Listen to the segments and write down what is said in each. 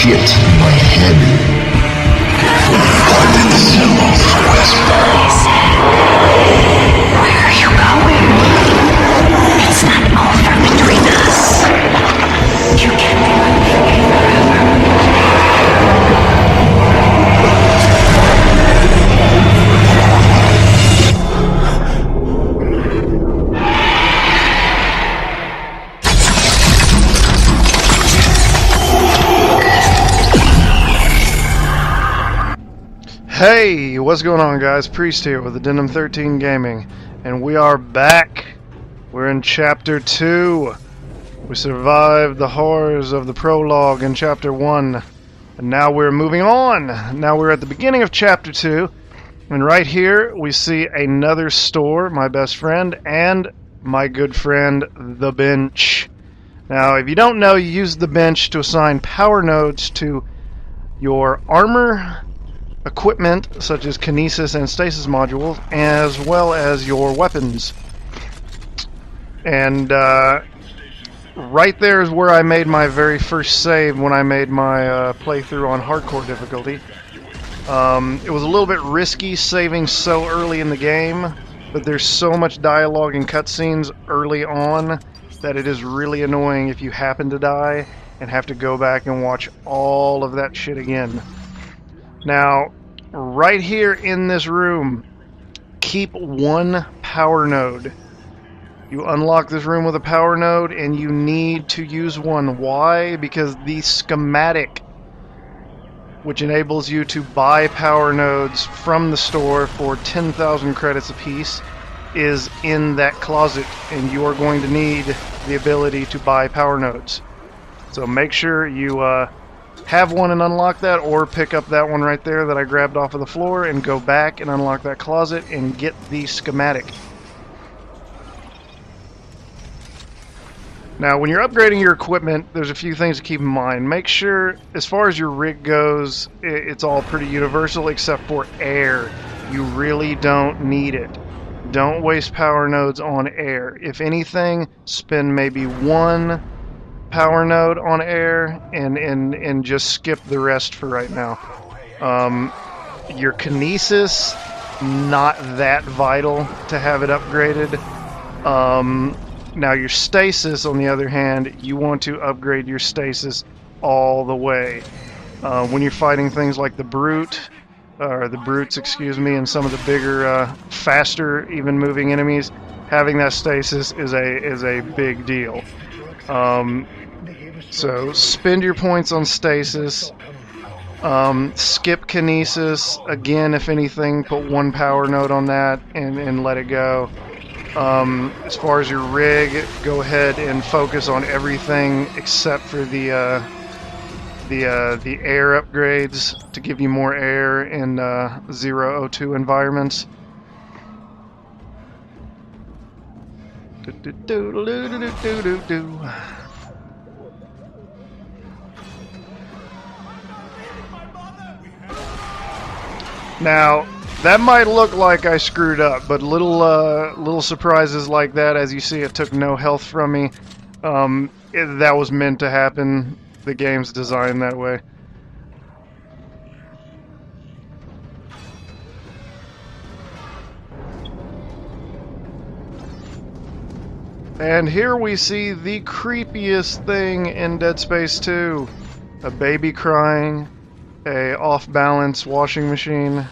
shit in my head. Where are you going? It's not over between us. You can't be with me forever. Hey, what's going on, guys? Priest here with Addendum 13 Gaming, and we are back. We're in Chapter 2. We survived the horrors of the prologue in Chapter 1, and now we're moving on. Now we're at the beginning of Chapter 2, and right here we see another store, my best friend, and my good friend, the bench. Now, if you don't know, you use the bench to assign power nodes to your armor, equipment such as kinesis and stasis modules, as well as your weapons. And right there is where I made my very first save when I made my playthrough on hardcore difficulty. It was a little bit risky saving so early in the game, but there's so much dialogue and cutscenes early on that it is really annoying if you happen to die and have to go back and watch all of that shit again. Now, right here in this room, keep one power node. You unlock this room with a power node, and you need to use one. Why? Because the schematic, which enables you to buy power nodes from the store for 10,000 credits apiece, is in that closet, and you are going to need the ability to buy power nodes. So make sure you have one and unlock that, or pick up that one right there that I grabbed off of the floor and go back and unlock that closet and get the schematic. Now, when you're upgrading your equipment, there's a few things to keep in mind. Make sure, as far as your rig goes, it's all pretty universal except for air. You really don't need it. Don't waste power nodes on air. If anything, spend maybe one power node on air and just skip the rest for right now. Your kinesis, not that vital to have it upgraded. Now your stasis, on the other hand, you want to upgrade your stasis all the way. When you're fighting things like the brutes, and some of the bigger, faster, even moving enemies, having that stasis is a big deal. So spend your points on stasis. Skip kinesis. Again, if anything, put one power node on that and let it go. As far as your rig, go ahead and focus on everything except for the air upgrades to give you more air in 002 environments. Now, that might look like I screwed up, but little surprises like that, as you see, it took no health from me. That was meant to happen. The game's designed that way. And here we see the creepiest thing in Dead Space 2. A baby crying, a off-balance washing machine.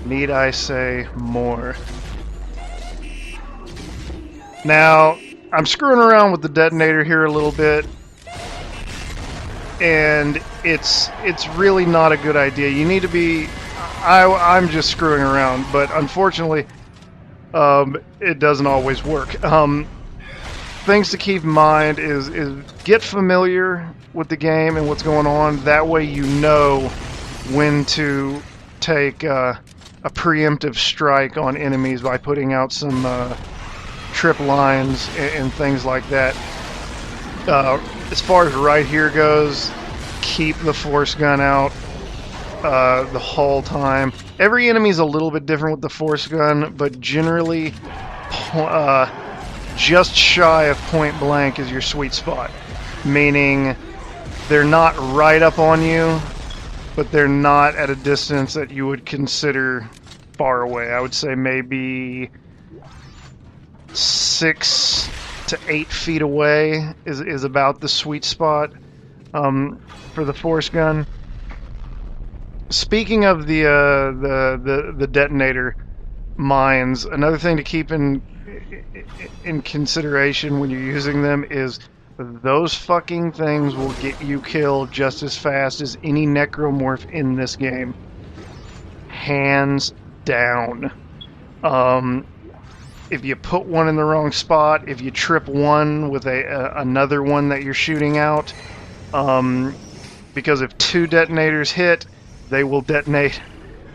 Need I say more? Now, I'm screwing around with the detonator here a little bit, and it's really not a good idea. You need to be... I'm just screwing around, but unfortunately, it doesn't always work. Things to keep in mind is get familiar with the game and what's going on. That way you know when to take a preemptive strike on enemies by putting out some trip lines and things like that. As far as right here goes, keep the force gun out the whole time. Every enemy's a little bit different with the force gun, but generally just shy of point blank is your sweet spot. Meaning they're not right up on you, but they're not at a distance that you would consider far away. I would say maybe 6 to 8 feet away is about the sweet spot for the force gun. Speaking of the detonator mines, another thing to keep in consideration when you're using them is those fucking things will get you killed just as fast as any necromorph in this game. Hands down. If you put one in the wrong spot, if you trip one with another one that you're shooting out, because if 2 detonators hit, they will detonate.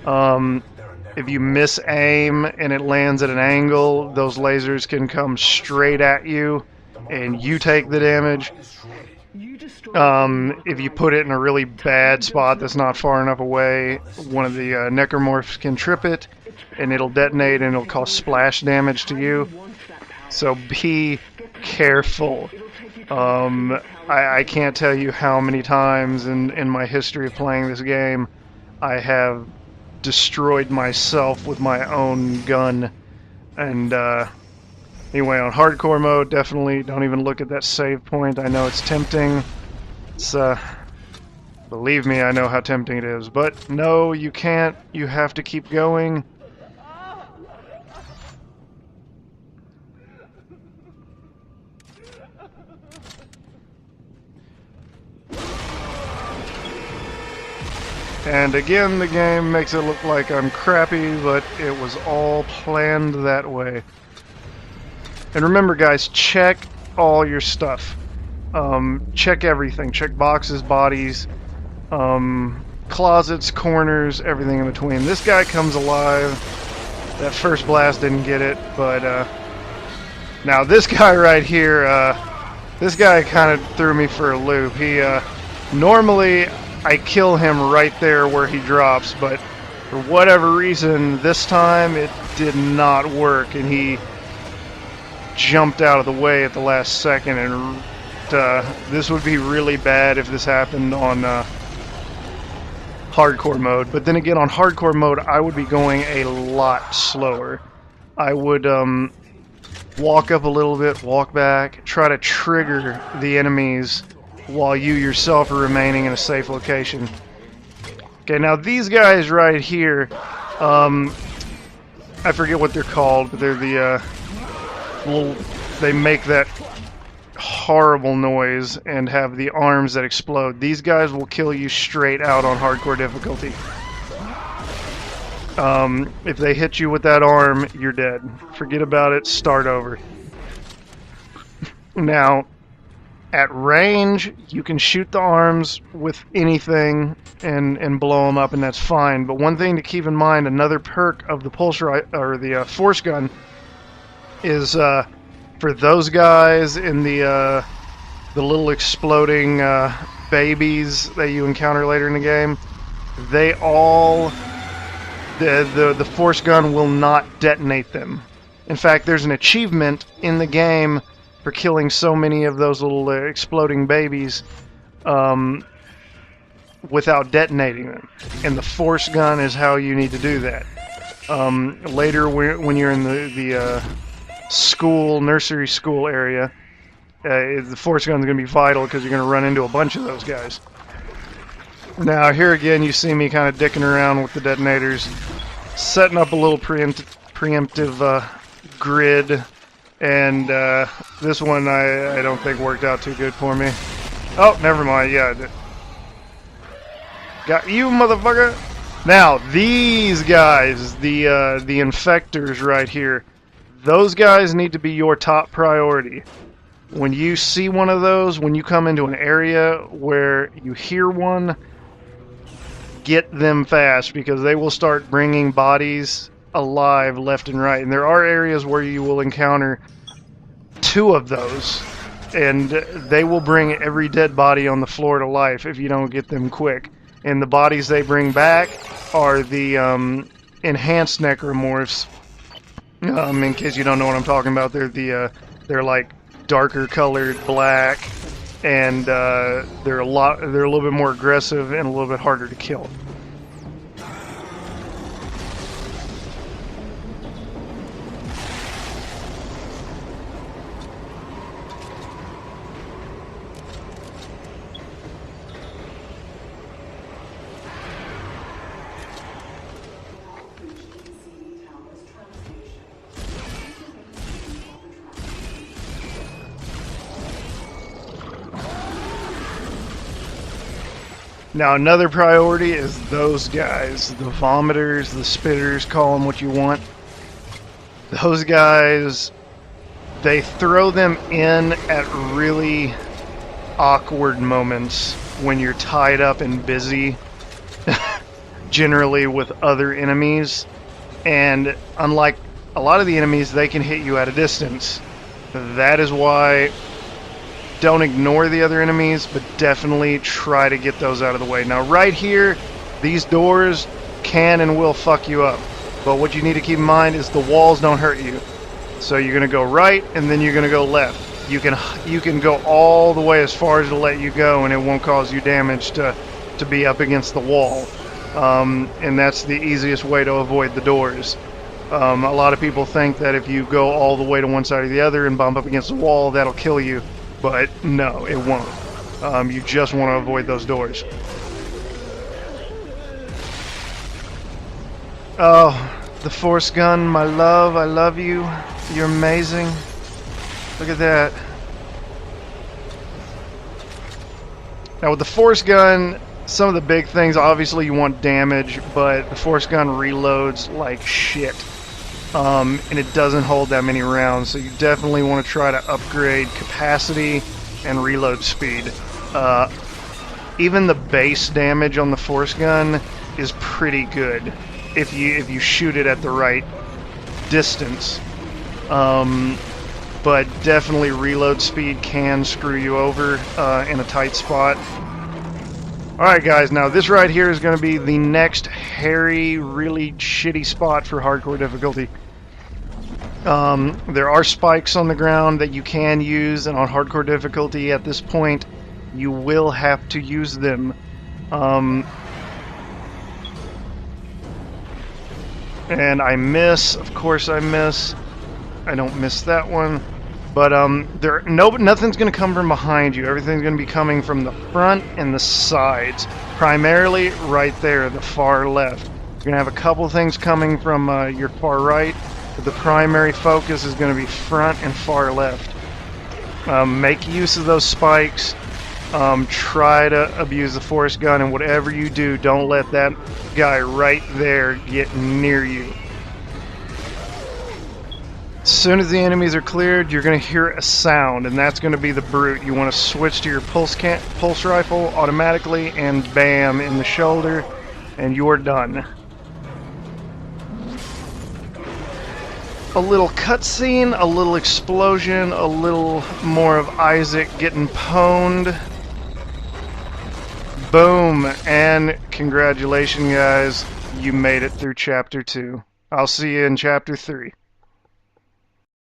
If you miss aim and it lands at an angle, those lasers can come straight at you and you take the damage. If you put it in a really bad spot that's not far enough away, one of the necromorphs can trip it and it'll detonate and it'll cause splash damage to you. So be careful. I can't tell you how many times in my history of playing this game I have destroyed myself with my own gun. And anyway, on hardcore mode, definitely don't even look at that save point. I know it's tempting. It's believe me, I know how tempting it is. But no, you can't. You have to keep going. And again, the game makes it look like I'm crappy, but it was all planned that way. And remember, guys, check all your stuff. Check everything. Check boxes, bodies, closets, corners, everything in between. This guy comes alive. That first blast didn't get it, but now this guy right here, this guy kind of threw me for a loop. He normally I kill him right there where he drops, but for whatever reason, this time it did not work, and he jumped out of the way at the last second, and this would be really bad if this happened on hardcore mode. But then again, on hardcore mode, I would be going a lot slower. I would walk up a little bit, walk back, try to trigger the enemies while you yourself are remaining in a safe location. Okay, now these guys right here, I forget what they're called, but they're the they make that horrible noise and have the arms that explode. These guys will kill you straight out on hardcore difficulty. If they hit you with that arm, you're dead. Forget about it, start over. Now, at range, you can shoot the arms with anything and blow them up, and that's fine. But one thing to keep in mind, another perk of the pulse or the force gun is for those guys in the little exploding babies that you encounter later in the game. They all the force gun will not detonate them. In fact, there's an achievement in the game for killing so many of those little exploding babies without detonating them. And the force gun is how you need to do that. Later, when you're in the school, nursery school area, the force gun is going to be vital because you're going to run into a bunch of those guys. Now, here again, you see me kind of dicking around with the detonators, setting up a little preemptive grid. And this one I don't think worked out too good for me. Oh, never mind. Yeah, got you, motherfucker. Now these guys, the infectors right here, those guys need to be your top priority. When you see one of those, when you come into an area where you hear one, get them fast, because they will start bringing bodies alive left and right. And there are areas where you will encounter 2 of those, and they will bring every dead body on the floor to life if you don't get them quick. And the bodies they bring back are the enhanced necromorphs. In case you don't know what I'm talking about, they're like darker colored black and they're a little bit more aggressive and a little bit harder to kill. Now another priority is those guys, the vomiters, the spitters, call them what you want. Those guys, they throw them in at really awkward moments when you're tied up and busy, generally with other enemies. And unlike a lot of the enemies, they can hit you at a distance. That is why don't ignore the other enemies, but definitely try to get those out of the way. Now right here, these doors can and will fuck you up. But what you need to keep in mind is the walls don't hurt you. So you're going to go right, and then you're going to go left. You can go all the way as far as to let you go, and it won't cause you damage to be up against the wall. And that's the easiest way to avoid the doors. A lot of people think that if you go all the way to one side or the other and bump up against the wall, that'll kill you. But no, it won't. You just want to avoid those doors. Oh, the force gun, my love, I love you. You're amazing. Look at that. Now with the force gun, some of the big things, obviously you want damage, but the force gun reloads like shit. And it doesn't hold that many rounds, so you definitely want to try to upgrade capacity and reload speed. Even the base damage on the force gun is pretty good if you shoot it at the right distance. But definitely reload speed can screw you over in a tight spot. Alright guys, now this right here is going to be the next hairy, really shitty spot for hardcore difficulty. There are spikes on the ground that you can use, and on hardcore difficulty at this point, you will have to use them. And I miss, of course I miss. I don't miss that one. But nothing's going to come from behind you. Everything's going to be coming from the front and the sides. Primarily right there, the far left. You're going to have a couple things coming from your far right, but the primary focus is going to be front and far left. Make use of those spikes. Try to abuse the force gun, and whatever you do, don't let that guy right there get near you. As soon as the enemies are cleared, you're going to hear a sound, and that's going to be the brute. You want to switch to your pulse rifle automatically, and bam, in the shoulder, and you're done. A little cutscene, a little explosion, a little more of Isaac getting pwned. Boom, and congratulations guys, you made it through Chapter 2. I'll see you in Chapter 3.